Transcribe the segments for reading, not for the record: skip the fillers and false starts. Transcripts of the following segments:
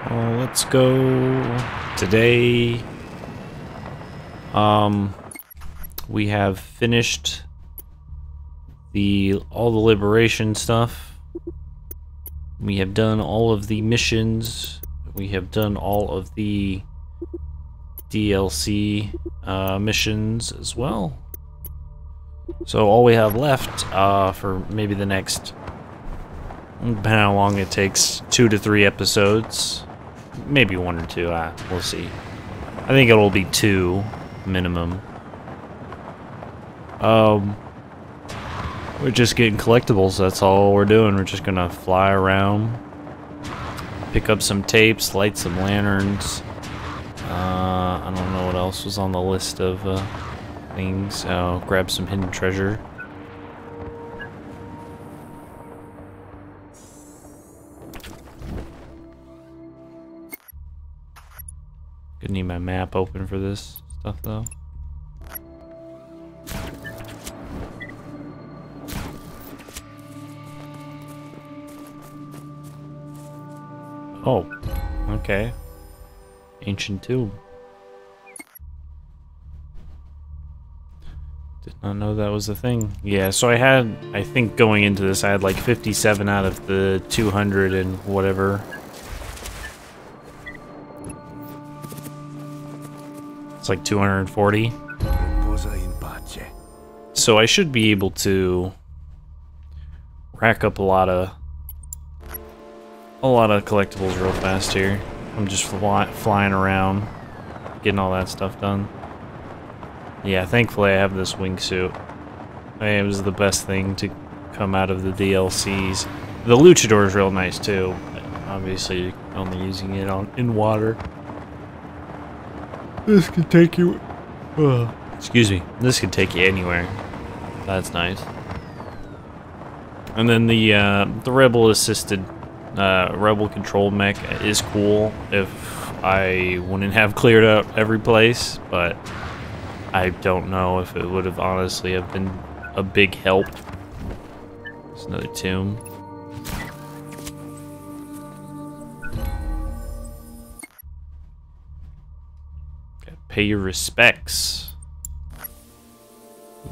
Well, let's go today. We have finished all the liberation stuff. We have done all of the missions. We have done all of the DLC missions as well. So all we have left for maybe the next, depending on how long it takes, 2 to 3 episodes. Maybe 1 or 2, we'll see. I think it'll be 2 minimum. We're just getting collectibles, that's all we're doing. We're just gonna fly around, pick up some tapes, light some lanterns. I don't know what else was on the list of things. Grab some hidden treasure. Gonna need my map open for this stuff though. Oh, okay. Ancient tomb. Did not know that was a thing. Yeah, so I think going into this, I had like 57 out of the 200 and whatever. It's like 240. So I should be able to rack up a lot of collectibles real fast here. I'm just flying around, getting all that stuff done. Yeah, thankfully I have this wingsuit. It was the best thing to come out of the DLCs. The luchador is real nice too. Obviously, only using it in water. This could take you. Excuse me. This could take you anywhere. That's nice. And then the rebel assisted. Rebel control mech is cool if I wouldn't have cleared out every place, but I don't know if it would have honestly have been a big help. There's another tomb. Gotta pay your respects.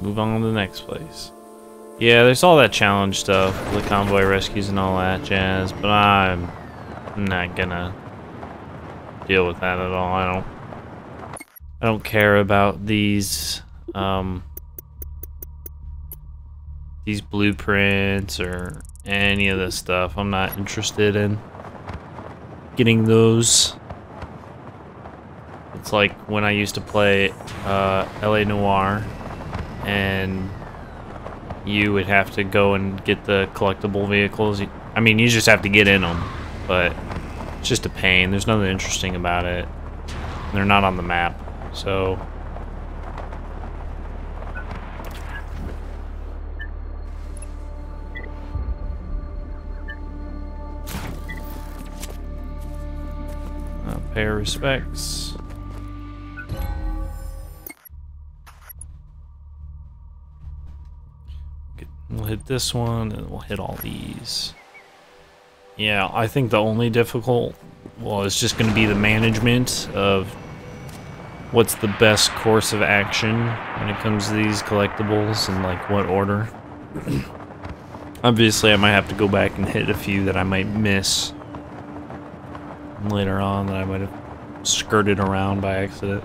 Move on to the next place. Yeah, there's all that challenge stuff, the convoy rescues and all that jazz, but I'm not gonna deal with that at all. I don't care about these blueprints or any of this stuff. I'm not interested in getting those. It's like when I used to play LA Noire and you would have to go and get the collectible vehicles. I mean, you just have to get in them, but it's just a pain. There's nothing interesting about it. They're not on the map, so... pay our respects. We'll hit this one, and we'll hit all these. Yeah, I think the only difficult, well, it's just going to be the management of what's the best course of action when it comes to these collectibles and like what order. Obviously, I might have to go back and hit a few that I might miss later on that I might have skirted around by accident.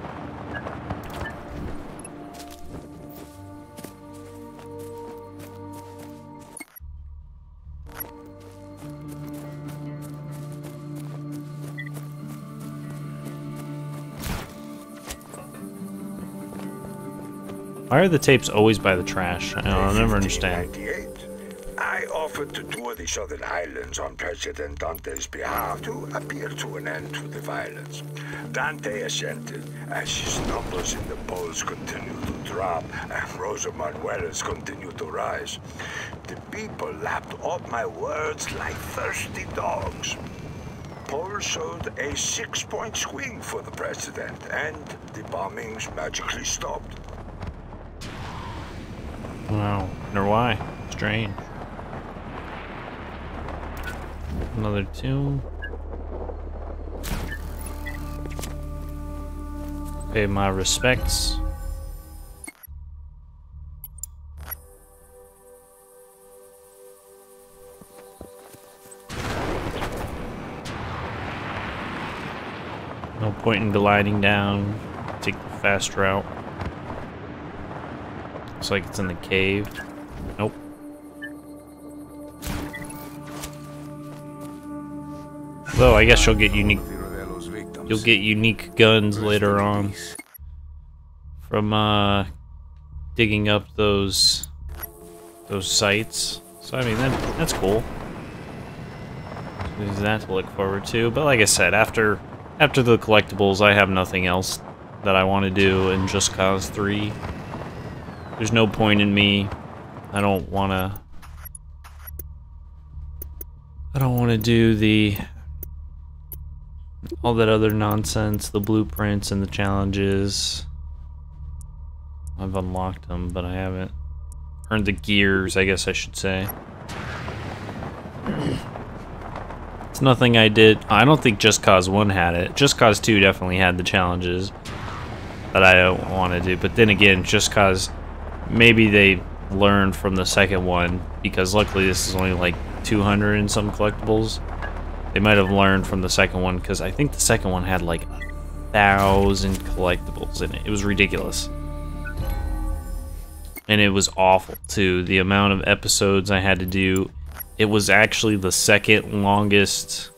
Why are the tapes always by the trash? I'll never understand. I offered to tour the southern islands on President Dante's behalf to appeal to an end to the violence. Dante assented as his numbers in the polls continue to drop and Rosa Manuela's continue to rise. The people lapped up my words like thirsty dogs. Polls showed a 6-point swing for the president, and the bombings magically stopped. Wow, wonder why. Strange. Another tomb. Pay my respects. No point in gliding down. Take the fast route. Looks like it's in the cave. Nope. Though I guess you'll get unique guns later on from digging up those sites. So I mean that's cool. There's that to look forward to. But like I said, after the collectibles, I have nothing else that I want to do in Just Cause 3. There's no point in me. I don't want to do all that other nonsense, the blueprints and the challenges. I've unlocked them, but I haven't earned the gears, I guess I should say. It's nothing I did. I don't think Just Cause 1 had it. Just Cause 2 definitely had the challenges that I don't want to do. But then again, Just Cause, maybe they learned from the second one, because luckily this is only like 200 and some collectibles. They might have learned from the second one, because I think the second one had like 1,000 collectibles in it. It was ridiculous. And it was awful too. The amount of episodes I had to do. It was actually the second longest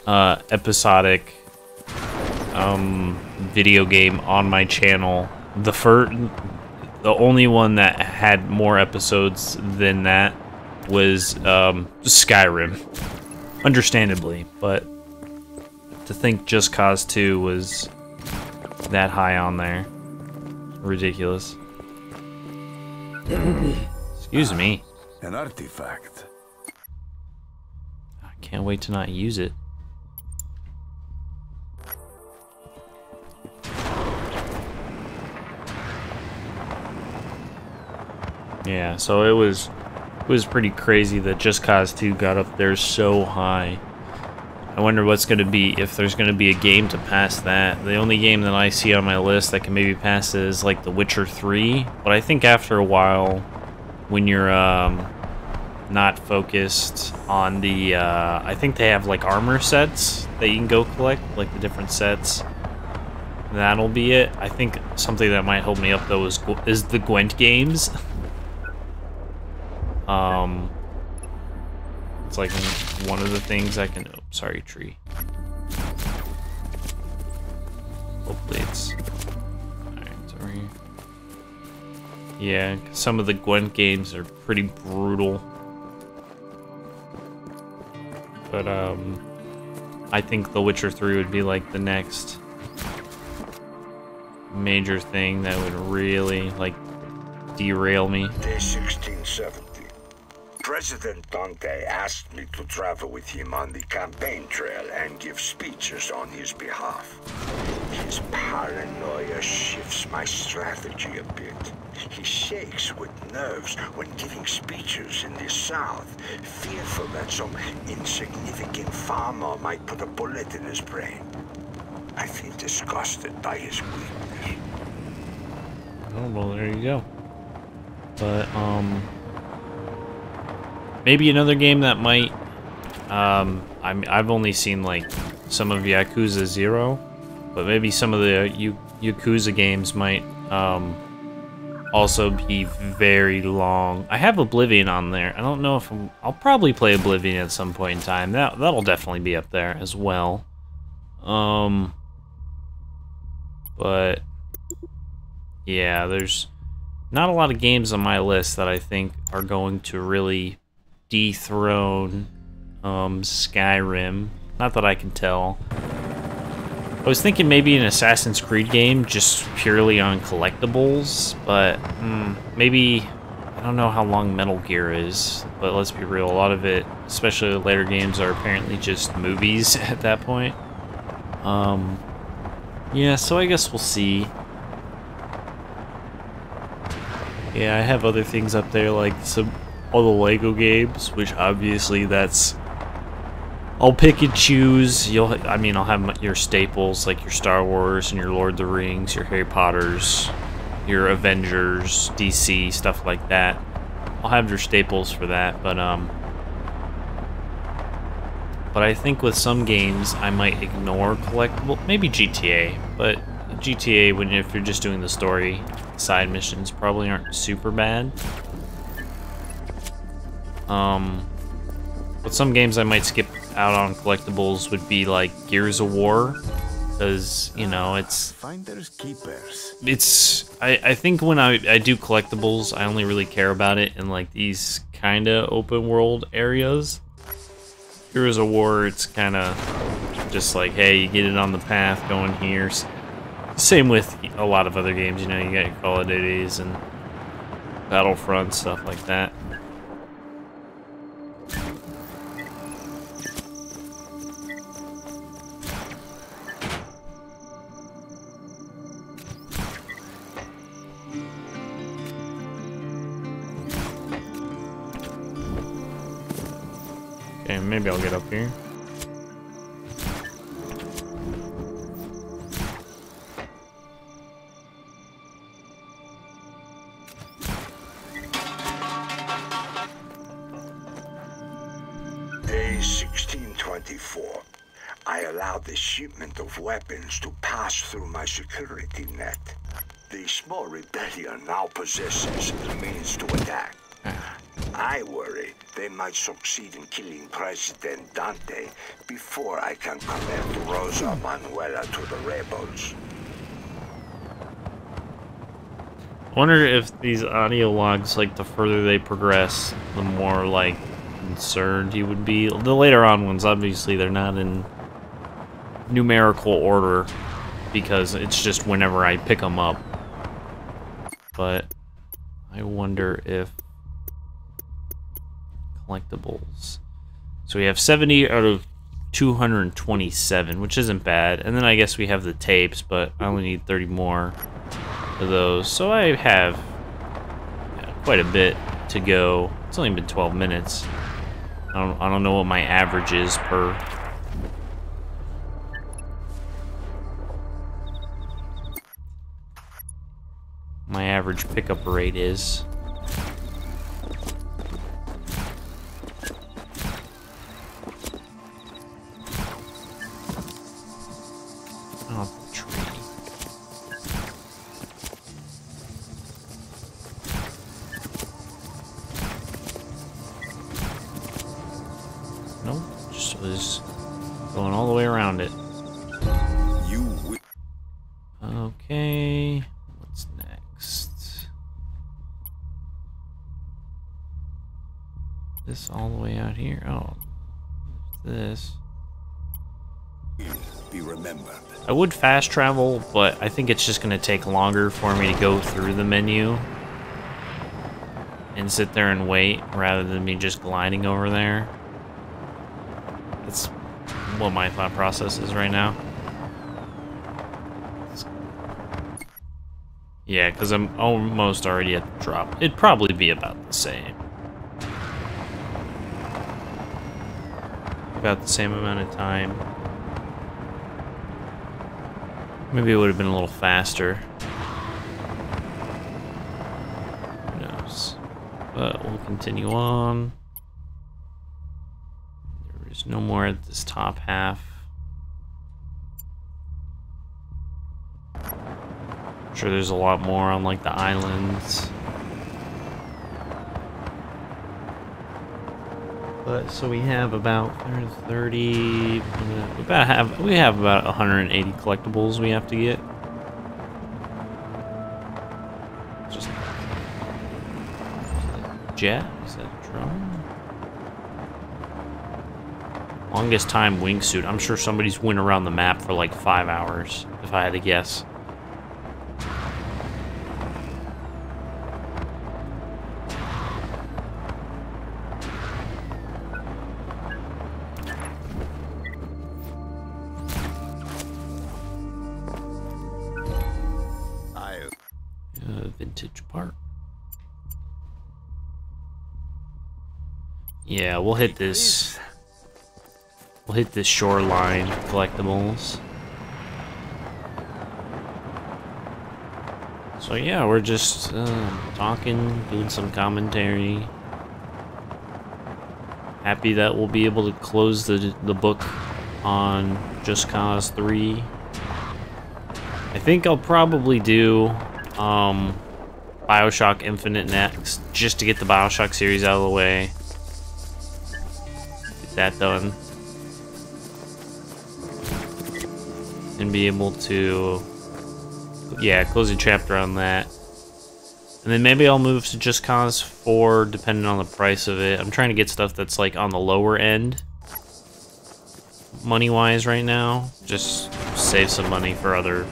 episodic video game on my channel. The only one that had more episodes than that was Skyrim. Understandably, but to think Just Cause 2 was that high on there. Ridiculous. Excuse me. An artifact. I can't wait to not use it. Yeah, so it was pretty crazy that Just Cause 2 got up there so high. I wonder what's going to be, if there's going to be a game to pass that. The only game that I see on my list that can maybe pass it is like The Witcher 3, but I think after a while, when you're not focused on the, I think they have like armor sets that you can go collect, like the different sets. That'll be it. I think something that might hold me up though is the Gwent games. It's like one of the things I can. Oh, sorry, tree. Hopefully it's. Alright, it's over here. Yeah, some of the Gwent games are pretty brutal. But I think The Witcher 3 would be like the next major thing that would really like derail me. Day 1670. President Dante asked me to travel with him on the campaign trail and give speeches on his behalf. His paranoia shifts my strategy a bit. He shakes with nerves when giving speeches in the South, fearful that some insignificant farmer might put a bullet in his brain. I feel disgusted by his weakness. Oh, well, there you go. But, maybe another game that might, I've only seen, like, some of Yakuza 0, but maybe some of the Yakuza games might, also be very long. I have Oblivion on there. I don't know if I'll probably play Oblivion at some point in time. That'll definitely be up there as well. But yeah, there's not a lot of games on my list that I think are going to really dethrone Skyrim. Not that I can tell. I was thinking maybe an Assassin's Creed game just purely on collectibles, but maybe, I don't know how long Metal Gear is, but let's be real, a lot of it, especially the later games, are apparently just movies at that point. Yeah, so I guess we'll see. Yeah, I have other things up there, like all the Lego games, which obviously that's I'll pick and choose. I mean, I'll have your staples like your Star Wars and your Lord of the Rings, your Harry Potters, your Avengers, DC, stuff like that. I'll have your staples for that, but I think with some games I might ignore collectible. Maybe GTA, but GTA, if you're just doing the story, side missions probably aren't super bad. But some games I might skip out on collectibles would be like Gears of War, because you know finders keepers. I think when I do collectibles, I only really care about it in like these kind of open world areas. Gears of War, it's kind of just like, hey, you get it on the path going here. Same with a lot of other games, you know, you got your Call of Duties and Battlefront, stuff like that. Okay, maybe I'll get up here. Day 1624. I allowed the shipment of weapons to pass through my security net. The small rebellion now possesses the means to attack. I worry they might succeed in killing President Dante before I can connect Rosa Manuela to the rebels. I wonder if these audio logs, like, the further they progress, the more, like, concerned he would be. The later on ones, obviously, they're not in numerical order, because it's just whenever I pick them up. But I wonder if collectibles. So we have 70 out of 227, which isn't bad. And then I guess we have the tapes, but I only need 30 more of those. So I have quite a bit to go. It's only been 12 minutes. I don't know what my average is per. My average pickup rate is. Oh, the tree. Nope, just was going all the way around it. Okay, what's next? This all the way out here. Oh, this. Be remembered. I would fast travel, but I think it's just going to take longer for me to go through the menu and sit there and wait rather than me just gliding over there. That's what my thought process is right now. Yeah, because I'm almost already at the drop. It'd probably be about the same. About the same amount of time. Maybe it would have been a little faster. Who knows? But we'll continue on. There's no more at this top half. I'm sure there's a lot more on like the islands. But so we have about 30. We have about 180 collectibles we have to get. Just is that a jet? Is that a drone? Longest time wingsuit. I'm sure somebody's went around the map for like 5 hours, if I had to guess. Vintage part. Yeah, we'll hit this we'll hit the shoreline collectibles. So yeah, we're just talking, doing some commentary. Happy that we'll be able to close the book on Just Cause 3. I think I'll probably do BioShock Infinite next, just to get the BioShock series out of the way. Get that done. And be able to, yeah, close a chapter on that. And then maybe I'll move to Just Cause 4, depending on the price of it. I'm trying to get stuff that's like on the lower end, money-wise right now. Just save some money for other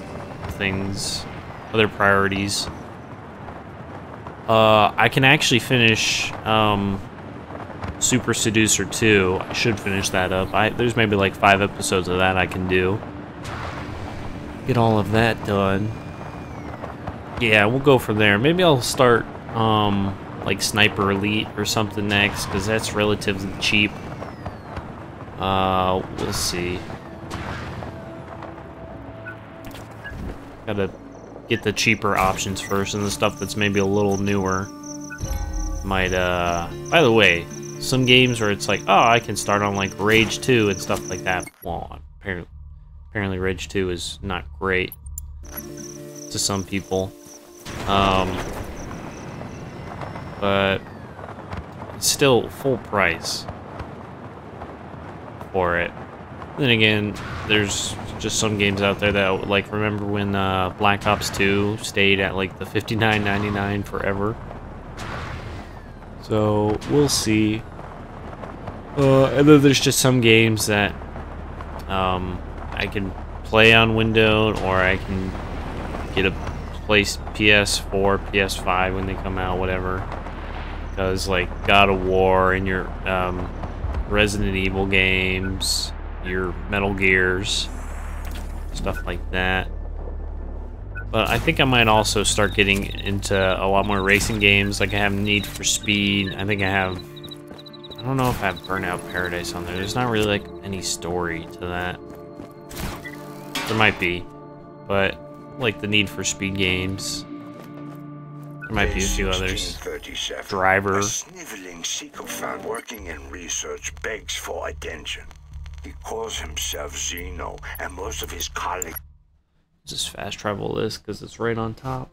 things, other priorities. I can actually finish Super Seducer 2. I should finish that up. There's maybe like 5 episodes of that I can do. Get all of that done. Yeah, we'll go from there. Maybe I'll start like Sniper Elite or something next, because that's relatively cheap. We'll see. Gotta get the cheaper options first, and the stuff that's maybe a little newer might, by the way, some games where it's like, oh, I can start on like Rage 2 and stuff like that. Well, apparently Rage 2 is not great to some people. But it's still full price for it. Then again, there's just some games out there that, like, remember when Black Ops 2 stayed at like the $59.99 forever. So we'll see. And then there's just some games that I can play on Windows, or I can get a PS4, PS5 when they come out, whatever. Because like God of War and your Resident Evil games, your Metal Gears, stuff like that. But I think I might also start getting into a lot more racing games. Like I have Need for Speed. I think I have, I don't know if I have Burnout Paradise on there. There's not really like any story to that. There might be, but like the Need for Speed games. There might be a few others. Driver. A sniveling sycophant working in research begs for attention. He calls himself Zeno, and most of his colleagues... Just fast travel this because it's right on top.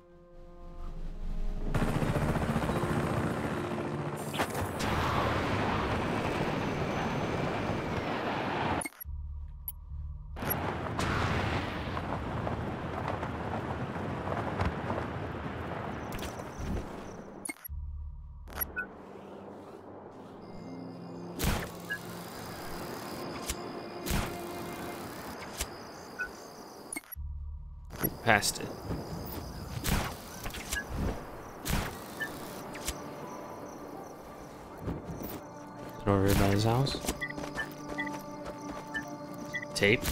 Past it. Is it over here by his house? Tape?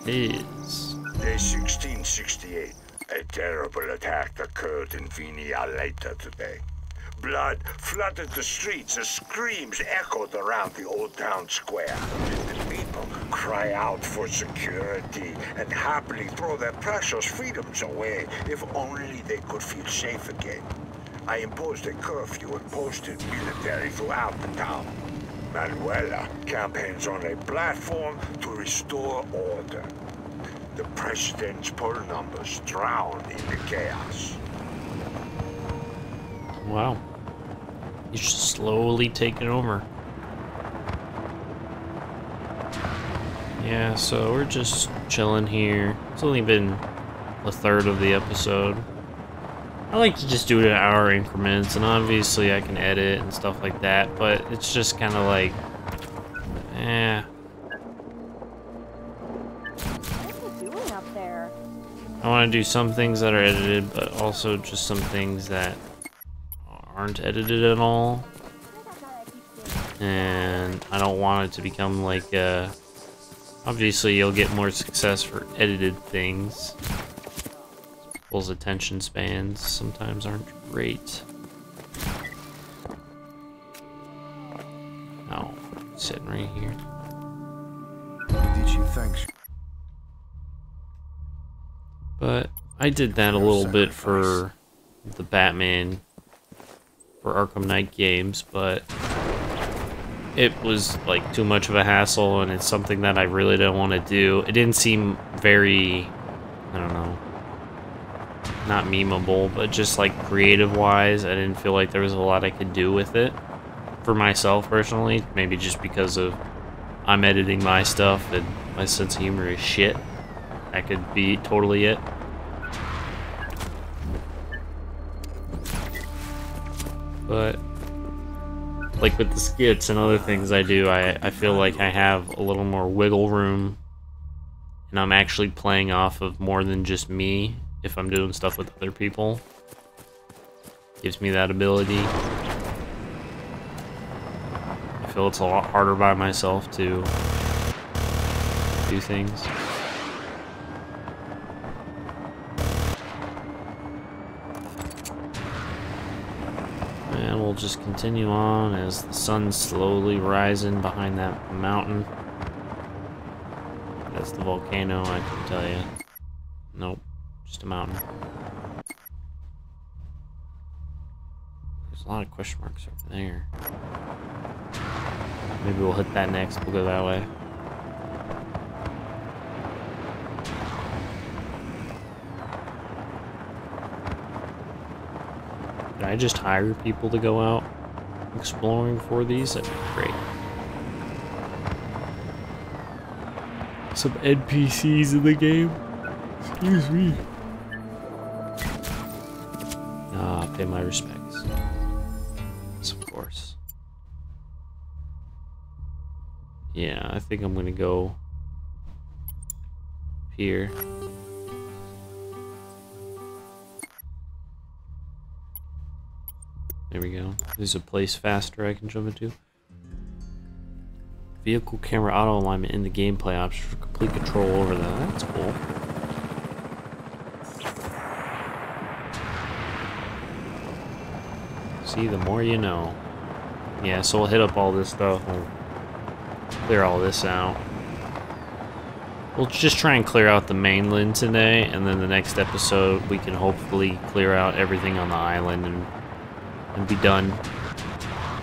Is. Day 1668. A terrible attack occurred in Vinia later today. Blood flooded the streets as screams echoed around the old town square. The people cry out for security and happily throw their precious freedoms away if only they could feel safe again. I imposed a curfew and posted military throughout the town. Manuela campaigns on a platform to restore order. The president's poll numbers drown in the chaos. Wow. He's just slowly taking over. Yeah, so we're just chilling here. It's only been a third of the episode. I like to just do it in hour increments, and obviously I can edit and stuff like that, but it's just kind of like, eh. What are you doing up there? I want to do some things that are edited, but also just some things that aren't edited at all. And I don't want it to become like obviously you'll get more success for edited things. People's attention spans sometimes aren't great. Oh, Sitting right here. Did she thank you? But I did that a little bit for the Batman for Arkham Knight games, but it was like too much of a hassle, and it's something that I really don't want to do. It didn't seem very, I don't know, not memeable, but just like creative wise, I didn't feel like there was a lot I could do with it for myself personally. Maybe just because of I'm editing my stuff and my sense of humor is shit. That could be totally it. But like with the skits and other things I do, I feel like I have a little more wiggle room, and I'm actually playing off of more than just me if I'm doing stuff with other people. Gives me that ability. I feel it's a lot harder by myself to do things. And we'll just continue on as the sun's slowly rising behind that mountain. That's the volcano, I can tell you. Nope, just a mountain. There's a lot of question marks over there. Maybe we'll hit that next, we'll go that way. Did I just hire people to go out exploring for these? That'd be great. Some NPCs in the game. Excuse me. Ah, pay my respects. Yes, of course. Yeah, I think I'm gonna go here. There we go. There's a place faster I can jump into. Vehicle camera auto alignment in the gameplay option for complete control over that. That's cool. See, the more you know. Yeah, so we'll hit up all this stuff. We'll clear all this out. We'll just try and clear out the mainland today, and then the next episode we can hopefully clear out everything on the island and be done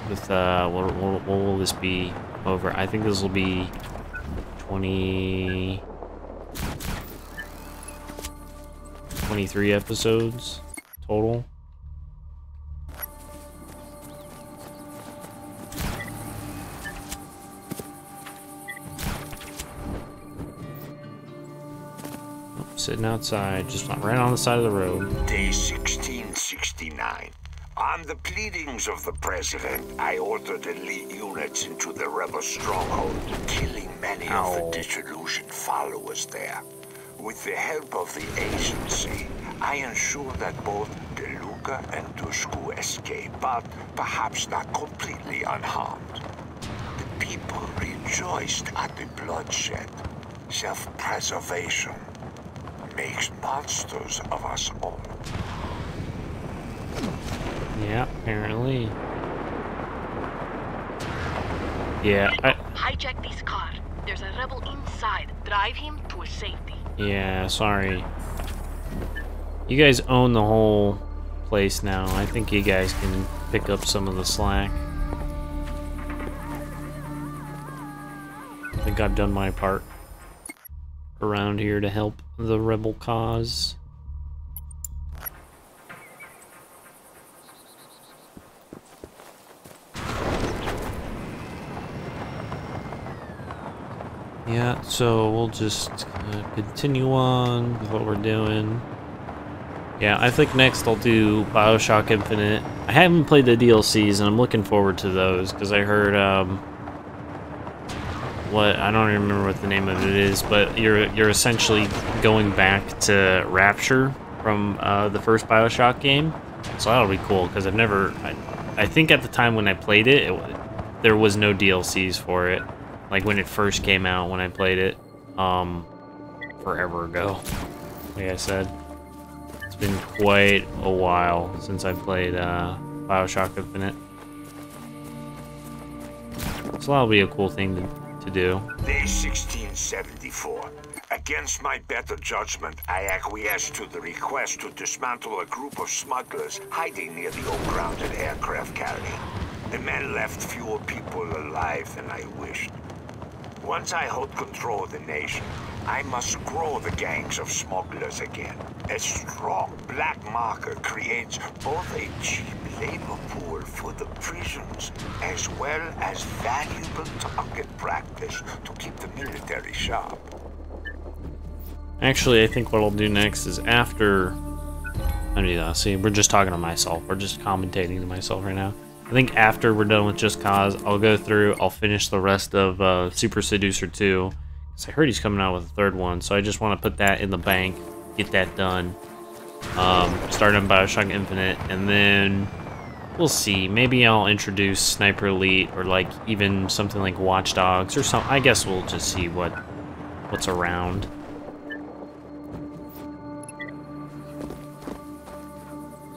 with, what will this be over? I think this will be 23 episodes total. Oh, sitting outside, just right on the side of the road. Day 1669. On the pleadings of the president, I ordered elite units into the rebel stronghold, killing many of the disillusioned followers there. With the help of the agency, I ensured that both DeLuca and Dushku escape, but perhaps not completely unharmed. The people rejoiced at the bloodshed. Self-preservation makes monsters of us all. Yeah, apparently. Yeah, hijack this car. There's a rebel inside. Drive him to his safety. Yeah, sorry. You guys own the whole place now. I think you guys can pick up some of the slack. I think I've done my part around here to help the rebel cause. Yeah, so we'll just continue on with what we're doing. Yeah, I think next I'll do BioShock Infinite. I haven't played the DLCs, and I'm looking forward to those, because I heard, I don't even remember what the name of it is, but you're essentially going back to Rapture from the first BioShock game. So that'll be cool, because I think at the time when I played it, there was no DLCs for it. Like when it first came out, when I played it, forever ago, like I said. It's been quite a while since I played BioShock Infinite. So that'll be a cool thing to do. Day 1674. Against my better judgment, I acquiesced to the request to dismantle a group of smugglers hiding near the ungrounded aircraft carrier. The men left fewer people alive than I wished. Once I hold control of the nation, I must grow the gangs of smugglers again. A strong black market creates both a cheap labor pool for the prisons, as well as valuable target practice to keep the military sharp. Actually, I think what I'll do next is after... I do that. See, we're just talking to myself. We're just commentating to myself right now. I think after we're done with Just Cause, I'll go through, I'll finish the rest of Super Seducer 2. Because I heard he's coming out with a third one, so I just want to put that in the bank, get that done. Start on Bioshock Infinite, and then we'll see. Maybe I'll introduce Sniper Elite, or like even something like Watch Dogs, or something. I guess we'll just see what's around.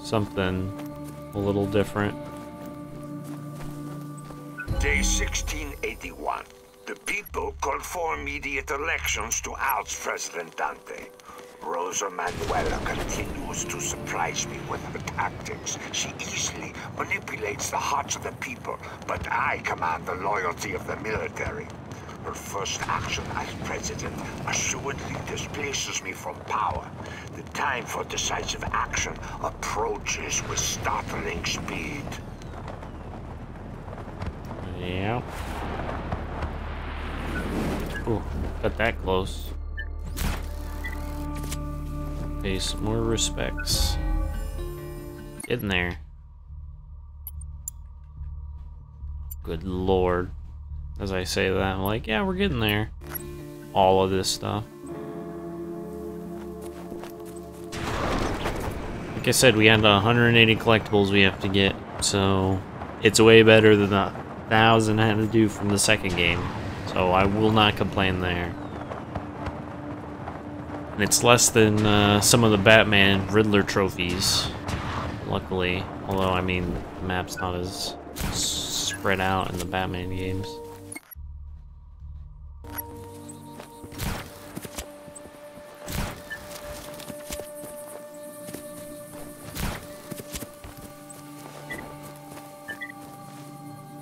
Something a little different. Day 1681. The people called for immediate elections to oust President Dante. Rosa Manuela continues to surprise me with her tactics. She easily manipulates the hearts of the people, but I command the loyalty of the military. Her first action as president assuredly displaces me from power. The time for decisive action approaches with startling speed. Yeah. Ooh, got that close. Pay some more respects. Getting there. Good lord. As I say that, I'm like, yeah, we're getting there. All of this stuff. Like I said, we had 180 collectibles we have to get, so it's way better than the 1,000 I had to do from the second game. So I will not complain there. And it's less than some of the Batman Riddler trophies, luckily. Although, I mean, the map's not as spread out in the Batman games.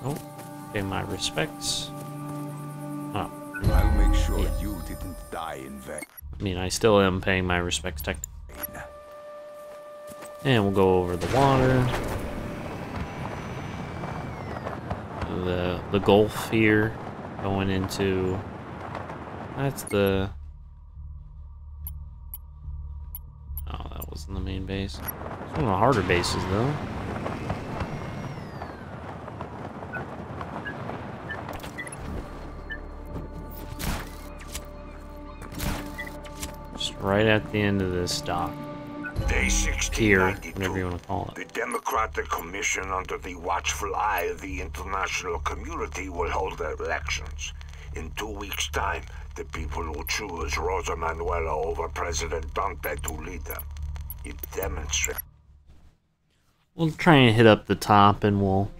Oh, pay my respects. Oh. I'll make sure you didn't die in vain. I mean, I still am paying my respects technically. And we'll go over the water. The Gulf here, going into... That's the... Oh, that wasn't the main base. It's one of the harder bases, though. Just right at the end of this dock. Day Here, 1692. whatever you want to call it. The Democratic Commission, under the watchful eye of the international community, will hold their elections. In 2 weeks' time, the people will choose Rosa Manuela over President Dante to lead them. It demonstrates... We'll try and hit up the top, and we'll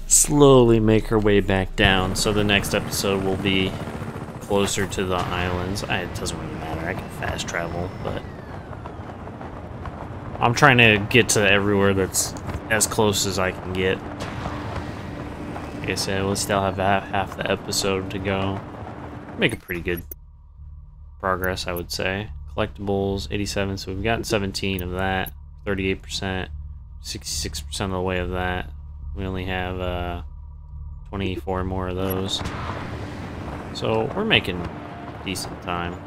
slowly make our way back down. So the next episode will be closer to the islands. It doesn't really matter. I can fast travel, but... I'm trying to get to everywhere that's as close as I can get. Like I said, we'll still have half the episode to go. Make a pretty good progress, I would say. Collectibles, 87, so we've gotten 17 of that. 38%, 66% of the way of that. We only have 24 more of those. So we're making decent time.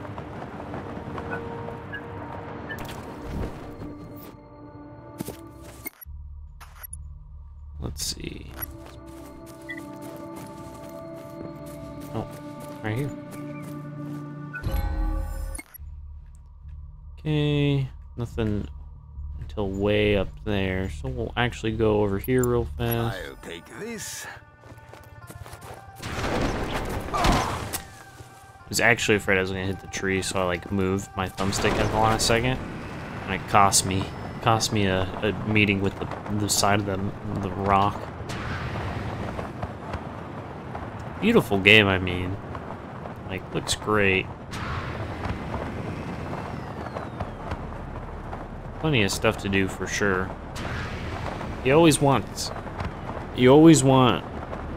Let's see. Oh, right here. Okay, nothing until way up there. So we'll actually go over here real fast. I'll take this. I was actually afraid I was gonna hit the tree, so I like moved my thumbstick at the last second, and it cost me a meeting with the side of the rock. Beautiful game, I mean. Like, looks great. Plenty of stuff to do for sure. You always want,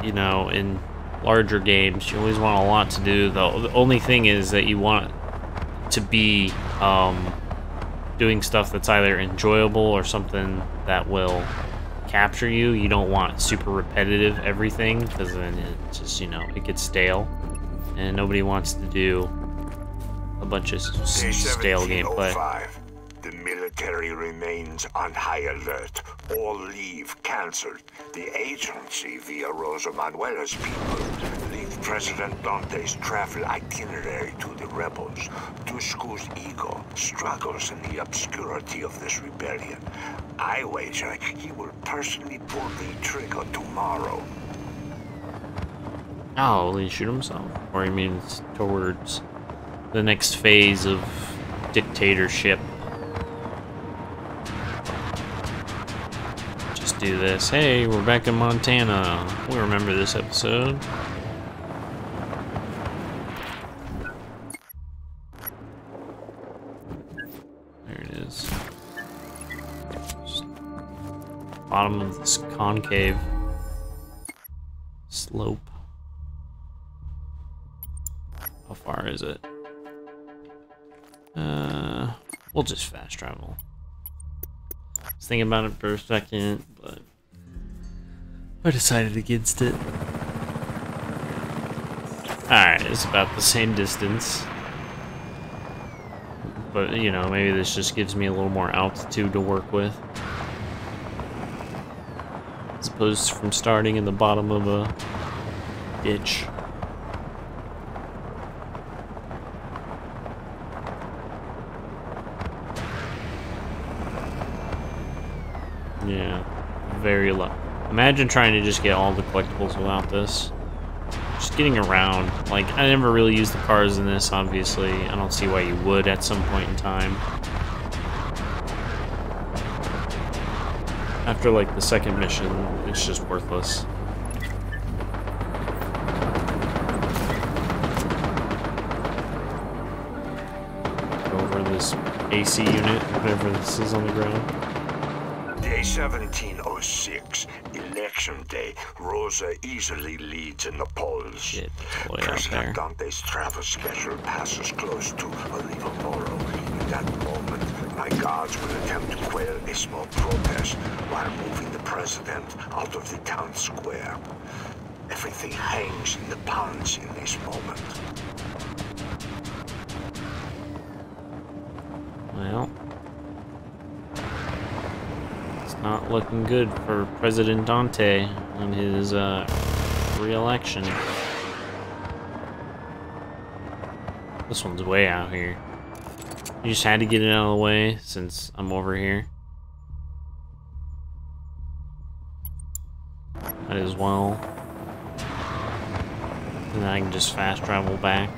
you know, in larger games, you always want a lot to do. The only thing is that you want to be doing stuff that's either enjoyable or something that will capture you. You don't want super repetitive everything, because then it just, you know, it gets stale. And nobody wants to do a bunch of stale gameplay. The military remains on high alert. All leave cancelled. The agency, via Rosa Manuela's people, leave President Dante's travel itinerary to the rebels. Tuscu's ego struggles in the obscurity of this rebellion. I wager he will personally pull the trigger tomorrow. Oh, will he shoot himself? Or he means towards the next phase of dictatorship. Just do this. Hey, we're back in Montana. We remember this episode. There it is. Just bottom of this concave slope. How far is it? We'll just fast travel. I was thinking about it for a second, but I decided against it. Alright, it's about the same distance. But, you know, maybe this just gives me a little more altitude to work with. As opposed from starting in the bottom of a ditch. Yeah, very low. Imagine trying to just get all the collectibles without this. Just getting around. Like, I never really used the cars in this, obviously. I don't see why you would at some point in time. After, like, the second mission, it's just worthless. Go over this AC unit, whatever this is on the ground. Day 1706, election day. Rosa easily leads in the polls. Shit, it's all the way out there. President Dante's travel schedule passes close to Oliva Moro. In that moment, my guards will attempt to quell a small protest while moving the president out of the town square. Everything hangs in the balance in this moment. Well, it's not looking good for President Dante in his re-election. This one's way out here. You just had to get it out of the way since I'm over here. Might as well. And then I can just fast travel back.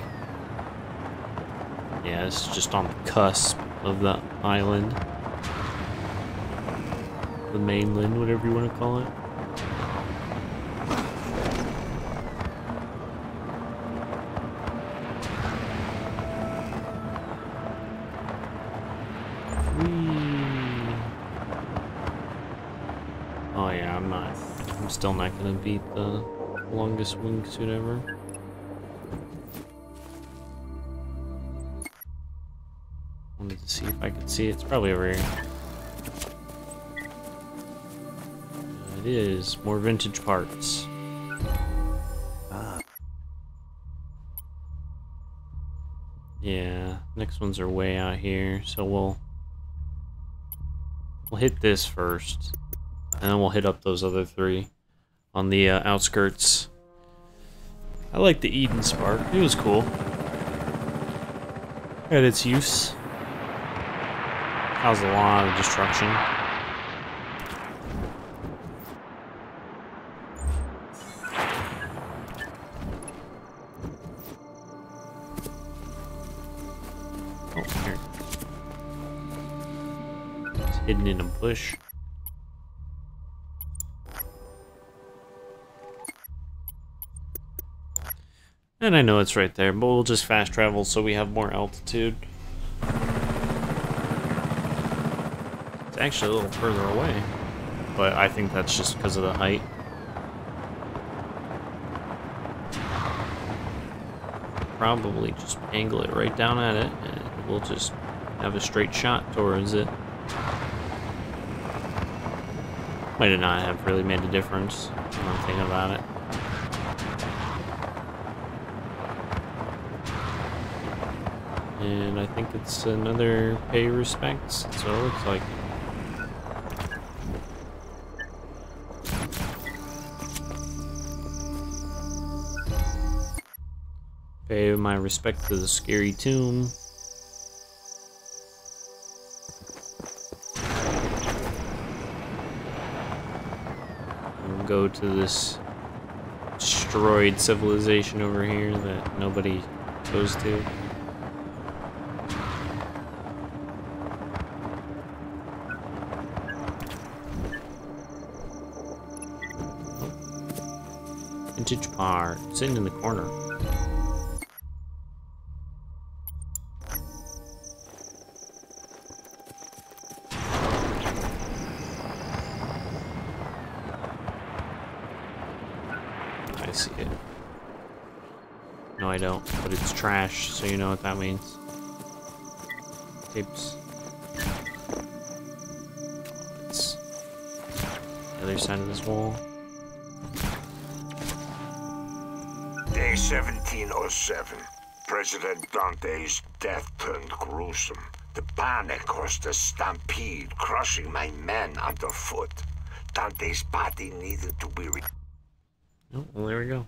Yeah, it's just on the cusp of the island. The mainland, whatever you want to call it. Whee. Oh yeah, I'm still not gonna beat the longest wingsuit ever. Wanted to see if I could see it. It's probably over here. It is. More vintage parts. Yeah, next ones are way out here, so we'll hit this first, and then we'll hit up those other three on the outskirts. I like the Eden Spark. It was cool. Had its use. Caused a lot of destruction. Oh, here. It's hidden in a bush. And I know it's right there, but we'll just fast travel so we have more altitude. It's actually a little further away, but I think that's just because of the height. Probably just angle it right down at it, and we'll just have a straight shot towards it. Might not have really made a difference when I'm thinking about it. And I think it's another pay respects, so it looks like. Pay my respect to the scary tomb. We'll go to this destroyed civilization over here that nobody goes to. Vintage part, sitting in the corner. I see it. No, I don't, but it's trash, so you know what that means. Tapes. It's the other side of this wall. Day 1707. President Dante's death turned gruesome. The panic caused a stampede, crushing my men underfoot. Dante's body needed to be Oh, well, there we go.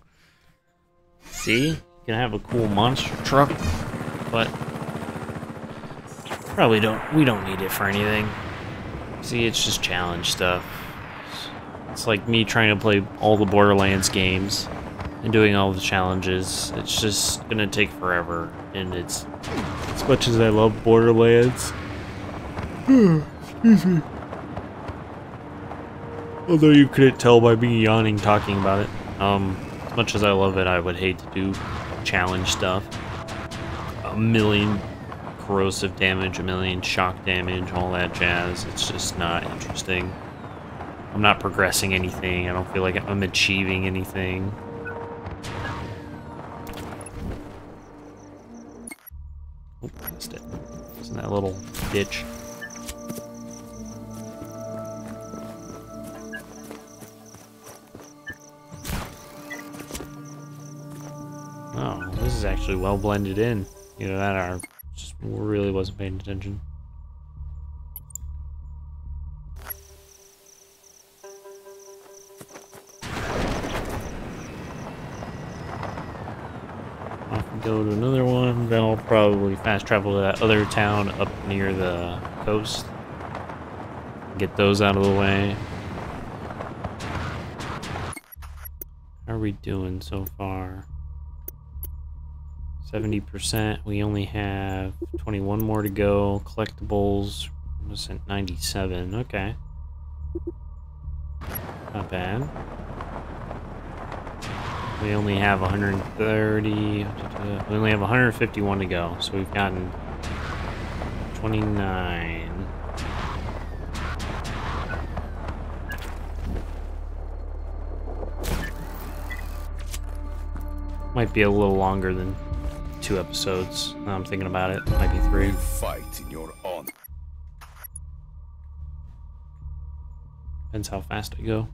See? You can have a cool monster truck, but probably we don't need it for anything. See, it's just challenge stuff. It's like me trying to play all the Borderlands games and doing all the challenges. It's just gonna take forever, and it's as much as I love Borderlands. Excuse me. Although you couldn't tell by me yawning talking about it. As much as I love it, I would hate to do challenge stuff. 1,000,000 corrosive damage, 1,000,000 shock damage, all that jazz. It's just not interesting. I'm not progressing anything. I don't feel like I'm achieving anything. Oh, missed it. It's in that little ditch. Oh, this is actually well blended in. You know, that I just really wasn't paying attention. Off we go to another one, then I'll probably fast travel to that other town up near the coast. Get those out of the way. How are we doing so far? 70%. We only have 21 more to go. Collectables was at 97. Okay. Not bad. We only have 130. We only have 151 to go. So we've gotten 29. Might be a little longer than 2 episodes. Now I'm thinking about it. Might be 3. You fight in your honor. Depends how fast I go.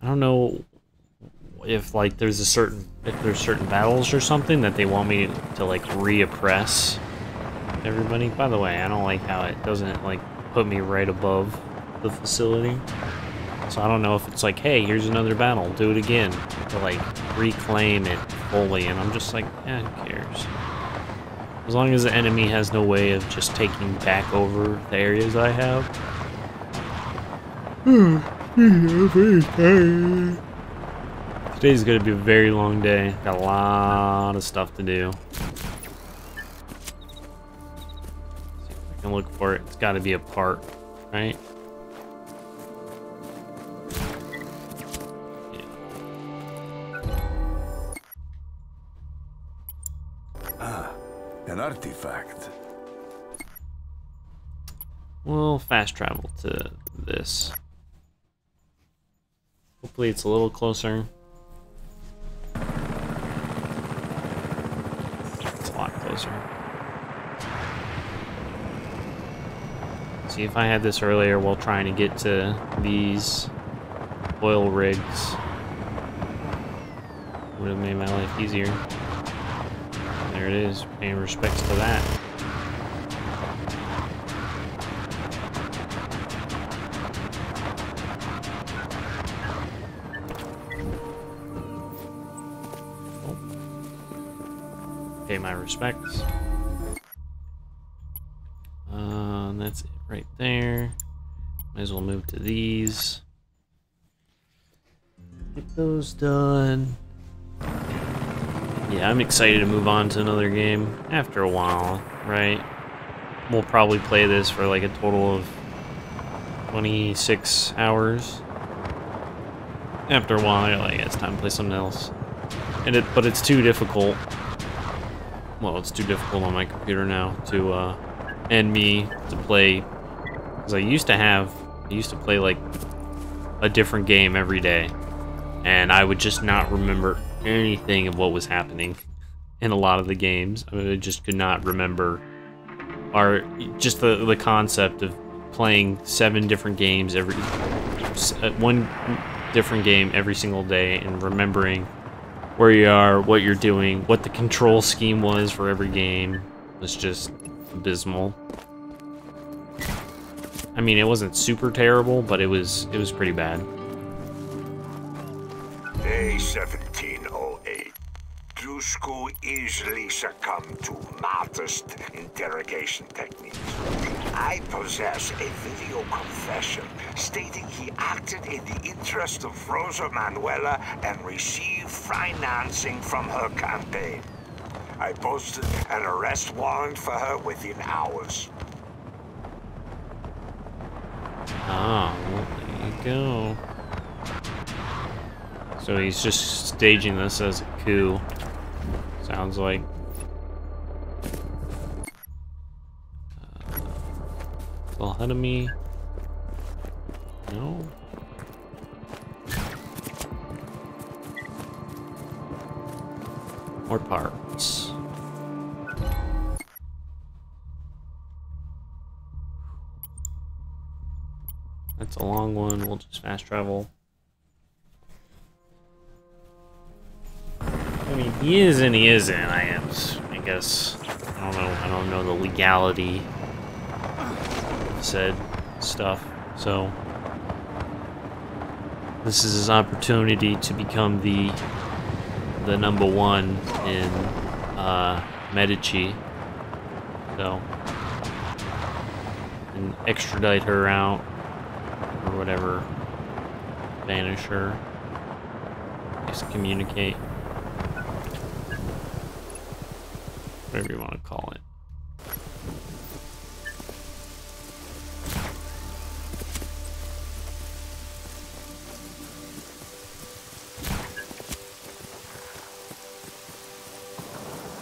I don't know if like there's certain battles or something that they want me to like reoppress everybody. By the way, I don't like how it doesn't like put me right above the facility. So I don't know if it's like, hey, here's another battle, do it again, to like reclaim it fully, and I'm just like, yeah, who cares? As long as the enemy has no way of just taking back over the areas I have. Today's gonna be a very long day. Got a lot of stuff to do. See if I can look for it. It's gotta be a part, right? An artifact. We'll fast travel to this. Hopefully it's a little closer. It's a lot closer. See, if I had this earlier while trying to get to these oil rigs, would have made my life easier. There it is, paying respects to that. Pay my respects. That's it right there. Might as well move to these. Get those done. Yeah, I'm excited to move on to another game after a while, right? We'll probably play this for like a total of 26 hours. After a while, you're like, it's time to play something else. But it's too difficult. Well, it's too difficult on my computer now to and me to play, because I used to play like a different game every day, and I would just not remember anything of what was happening in a lot of the games. I just could not remember, or just the concept of playing 7 different games one different game every single day, and remembering where you are, what you're doing, what the control scheme was for every game was just abysmal. I mean, it wasn't super terrible, but it was pretty bad. Day 1708. Drusku easily succumbed to Martist interrogation techniques. I possess a video confession stating he acted in the interest of Rosa Manuela and received financing from her campaign. I posted an arrest warrant for her within hours. Ah, well, there you go. So he's just staging this as a coup. Sounds like. Well, ahead of me. No. More parts. That's a long one. We'll just fast travel. I mean, he is and he isn't. I guess. I don't know the legality of said stuff. So this is his opportunity to become the #1 in Medici. So, and extradite her out or whatever, banish her, excommunicate, whatever you want to call it.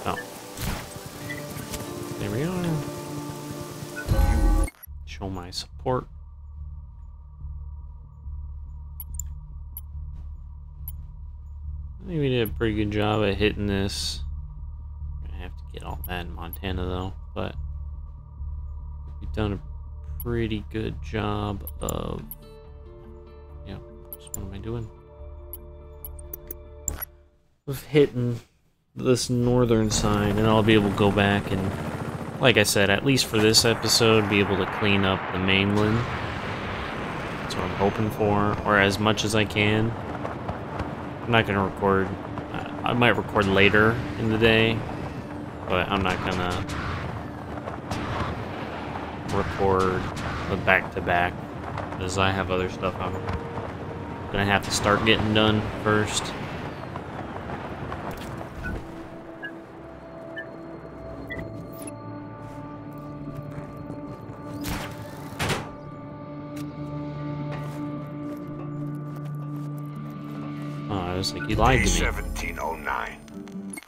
Oh, there we are. Show my support. I think we did a pretty good job at hitting this. I'm gonna have to get all that in Montana though, but we've done a pretty good job of, yeah, what am I doing? Of hitting this northern side, and I'll be able to go back and, like I said, at least for this episode, be able to clean up the mainland. That's what I'm hoping for, or as much as I can. I'm not gonna record. I might record later in the day, but I'm not gonna record a back-to-back because I have other stuff I'm gonna have to start getting done first. Oh, I was like, you lied to me. 1709.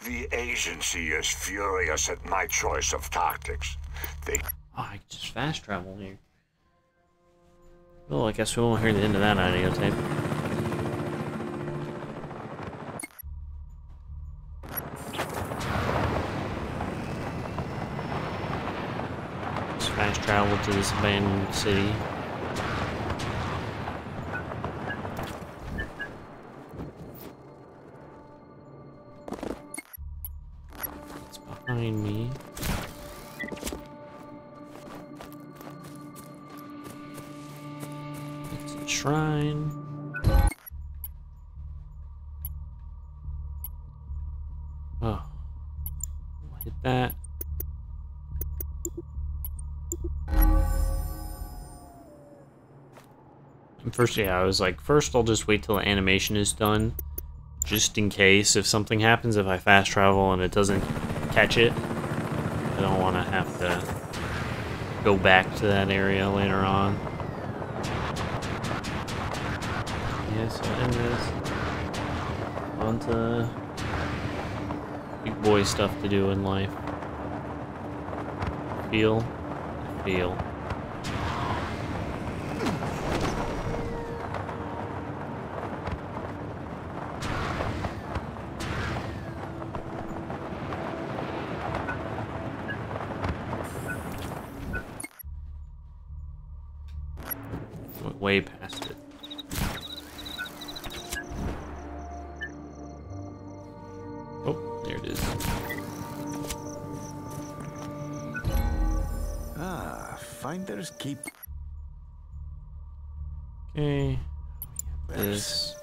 The agency is furious at my choice of tactics. They Oh, I can just fast travel here. Well, I guess we won't hear the end of that audio tape. Just fast travel to this abandoned city. It's behind me. Shrine. Oh, we'll hit that. And first, yeah, I was like, first I'll just wait till the animation is done, just in case if something happens, if I fast travel and it doesn't catch it, I don't want to have to go back to that area later on. Yes, I'll end this. On to big boy stuff to do in life. Feel. Went way past it. Oh, there it is. Finders keep. Okay. This.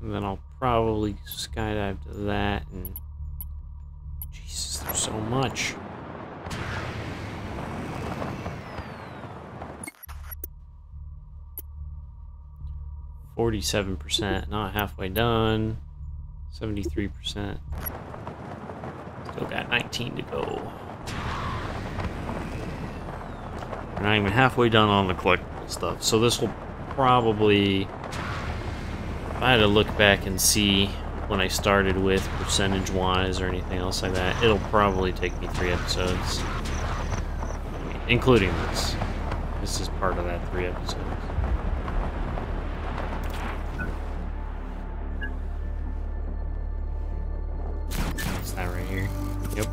And then I'll probably skydive to that, and Jesus, there's so much. %, not halfway done. 73%. Still got 19 to go. We're not even halfway done on the collectible stuff, so this will probably, if I had to look back and see when I started with percentage-wise or anything else like that, it'll probably take me 3 episodes. I mean, including this. This is part of that 3 episodes. Is that right here? Yep.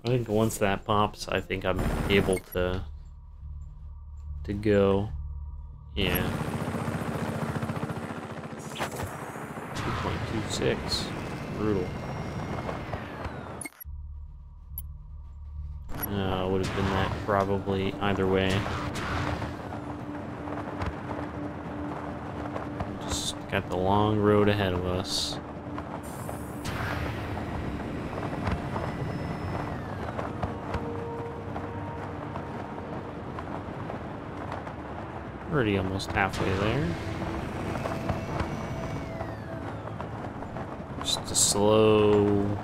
I think once that pops, I think I'm able to go. Yeah. 2.26. Brutal. Would have been that probably either way. Just got the long road ahead of us. Already almost halfway there. Just a slow,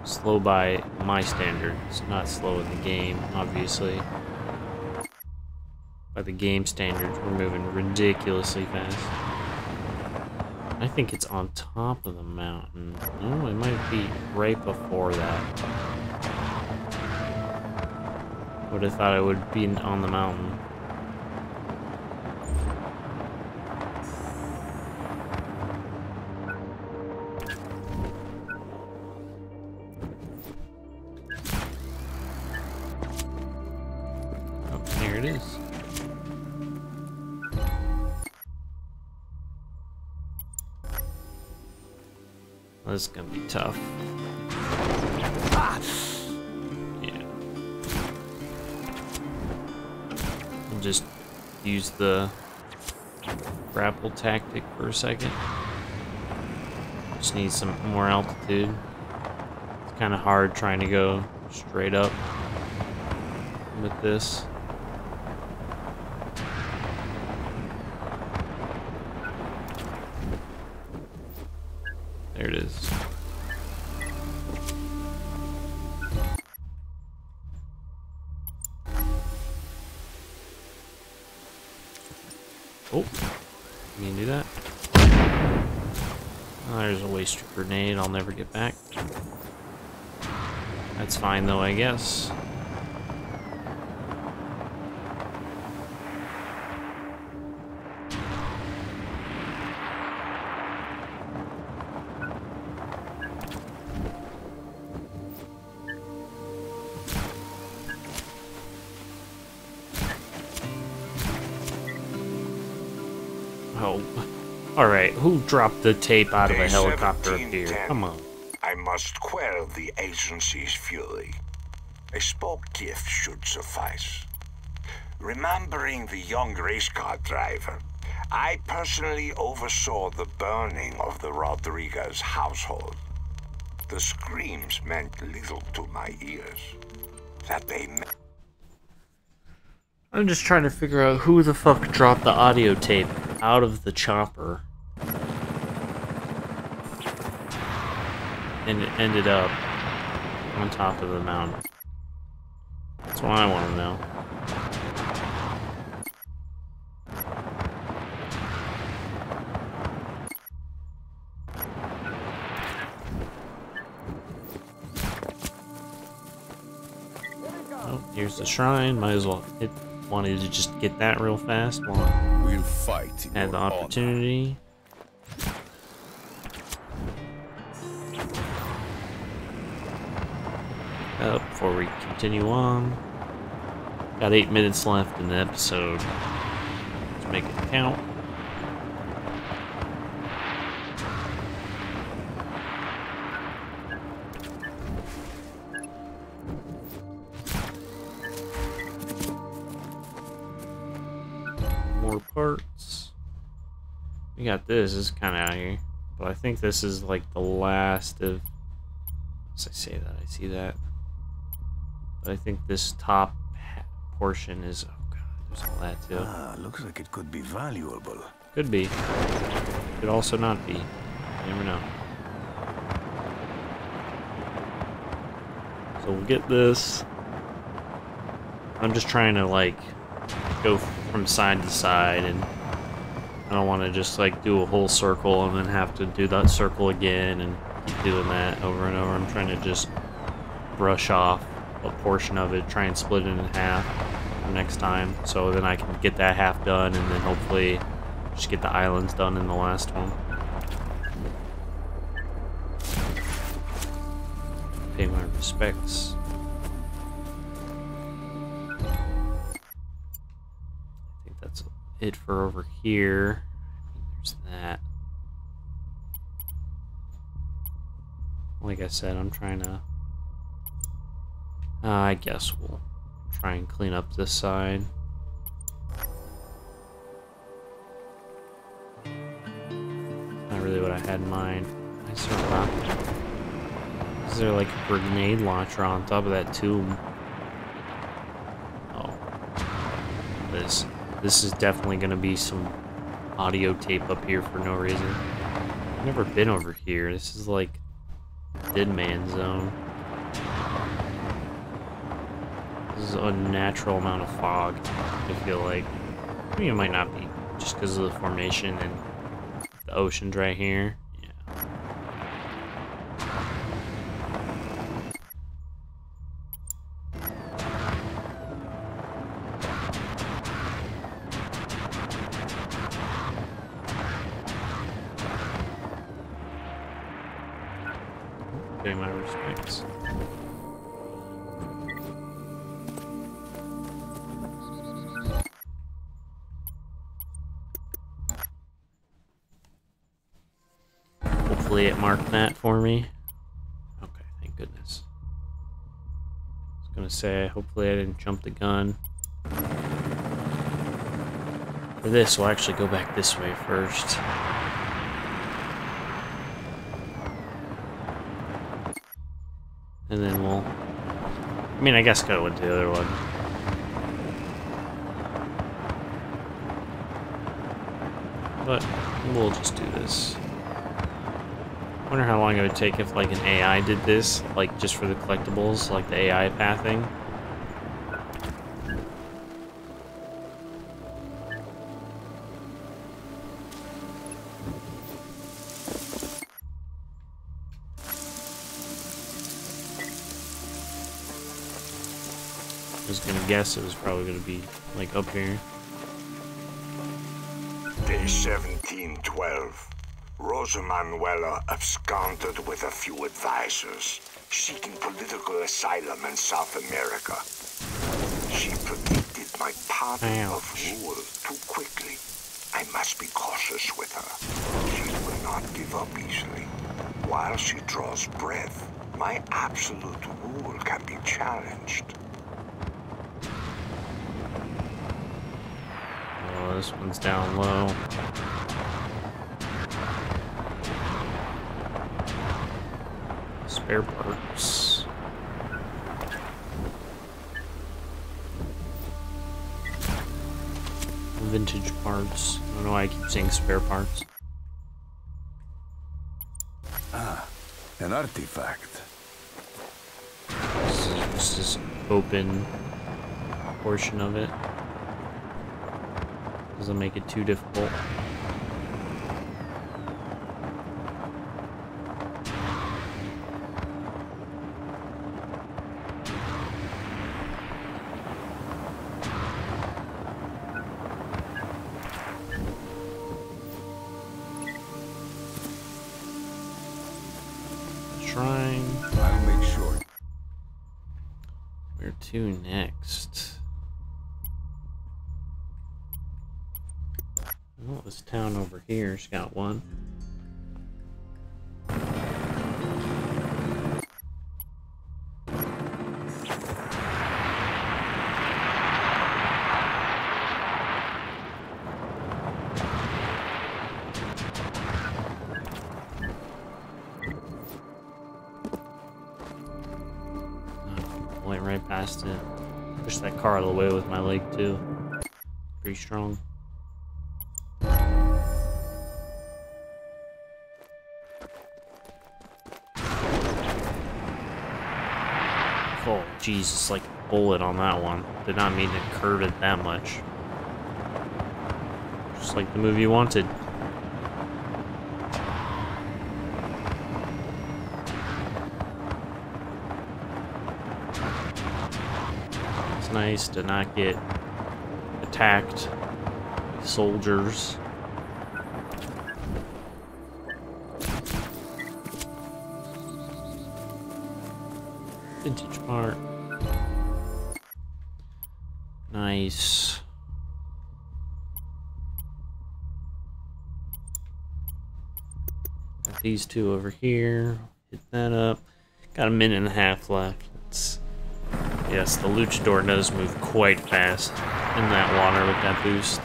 slow by my standards, not slow in the game, obviously. By the game standards, we're moving ridiculously fast. I think it's on top of the mountain. Oh, it might be right before that. Would have thought it would be on the mountain. There it is. This is gonna be tough. Yeah. I'll just use the grapple tactic for a second. Just need some more altitude. It's kind of hard trying to go straight up. with this. There it is. Oh, you can do that. Oh, there's a waste grenade I'll never get back. That's fine though, I guess. Oh, alright, who dropped the tape out of a helicopter up here? Come on. I must quell the agency's fury. A spoke gift should suffice. Remembering the young race car driver, I personally oversaw the burning of the Rodriguez household. The screams meant little to my ears. That they meant... I'm just trying to figure out who the fuck dropped the audio tape out of the chopper. And it ended up on top of the mountain. That's what I want to know. Oh, here's the shrine. Might as well wanted to just get that real fast while We'll fight. I had the opportunity. Before we continue on, got 8 minutes left in the episode. Let's make it count. More parts. We got this. This is kind of out here, but I think this is like the last of. As I say that, I see that. But I think this top portion is... Oh god, there's all that too. Ah, looks like it could be valuable. Could be. Could also not be. You never know. So we'll get this. I'm just trying to like go from side to side, and I don't want to just like do a whole circle and then have to do that circle again and keep doing that over and over. I'm trying to just brush off a portion of it, try and split it in half for next time, so then I can get that half done and then hopefully just get the islands done in the last one. Pay my respects. I think that's it for over here. There's that. Like I said, I'm trying to... I guess we'll try and clean up this side. Not really what I had in mind. I sort of... Is there like a grenade launcher on top of that tomb? Oh. This is definitely going to be some audio tape up here for no reason. I've never been over here. This is like Dead Man Zone. This is a unnatural amount of fog, I feel like. I mean, it might not be just because of the formation and the ocean's right here. Yeah. Pay my respects. Hopefully it marked that for me. Okay, thank goodness. I was gonna say, hopefully I didn't jump the gun. For this, we'll actually go back this way first. And then we'll... I mean, I guess go into the other one. but we'll just do this. Wonder how long it would take if like an AI did this, like just for the collectibles, like the AI pathing. I was gonna guess it was probably gonna be like up here. Day 1712. Rosa Manuela absconded with a few advisors, seeking political asylum in South America. She predicted my pardon of rule too quickly. I must be cautious with her. She will not give up easily. While she draws breath, my absolute rule can be challenged. Oh, this one's down low. Spare parts. Vintage parts. I don't know why I keep saying spare parts. Ah, an artifact. This is just this open portion of it. Doesn't make it too difficult. Shrine. I'll make sure. Where to next? Oh, this town over here's got one. Went right past it. Push that car out of the way with my leg too. Pretty strong. Oh, Jesus, like a bullet on that one. Did not mean to curve it that much. Just like the movie wanted. It's nice to not get attacked by soldiers. Vintage part. Nice. Got these two over here. Hit that up. Got a minute and a half left. Yes, the luchador does move quite fast in that water with that boost.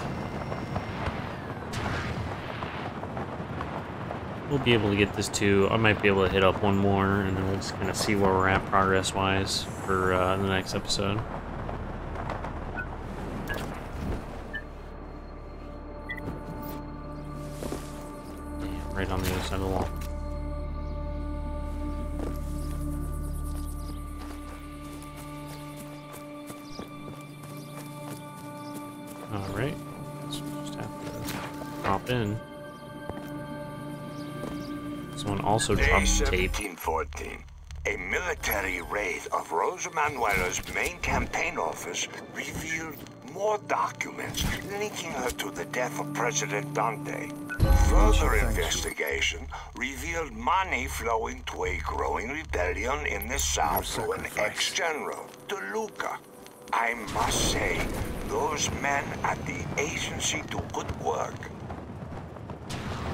We'll be able to get this too. I might be able to hit up one more, and then we'll just kind of see where we're at progress-wise for the next episode. Yeah, right on the other side of the wall. Alright, so we'll just have to hop in. Someone also dropped tape. 1714. A military raid of Rosa Manuela's main campaign office revealed more documents linking her to the death of President Dante. Further investigation revealed money flowing to a growing rebellion in the south through an ex-general, De Luca. I must say, those men at the agency do good work.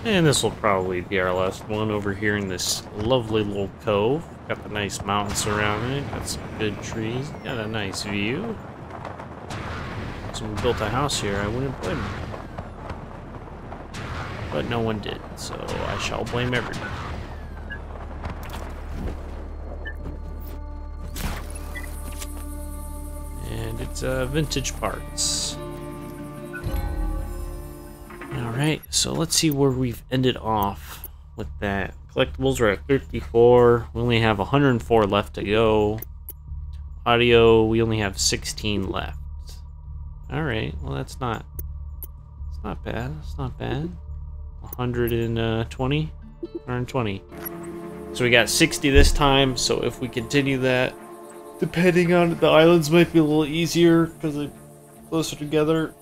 And this will probably be our last one over here in this lovely little cove. Got the nice mountains surrounding it, got some good trees, got a nice view. Someone built a house here, I wouldn't blame them. But no one did, so I shall blame everyone. And it's vintage parts. Alright. Alright, so let's see where we've ended off with that. Collectibles are at 54. We only have 104 left to go. Audio, we only have 16 left. Alright, well that's not bad. That's not bad. 120? 120. So we got 60 this time, so if we continue that, depending on the islands might be a little easier because they're closer together.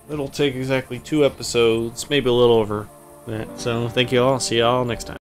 It'll take exactly 2 episodes, maybe a little over that. So thank you all. See y'all next time.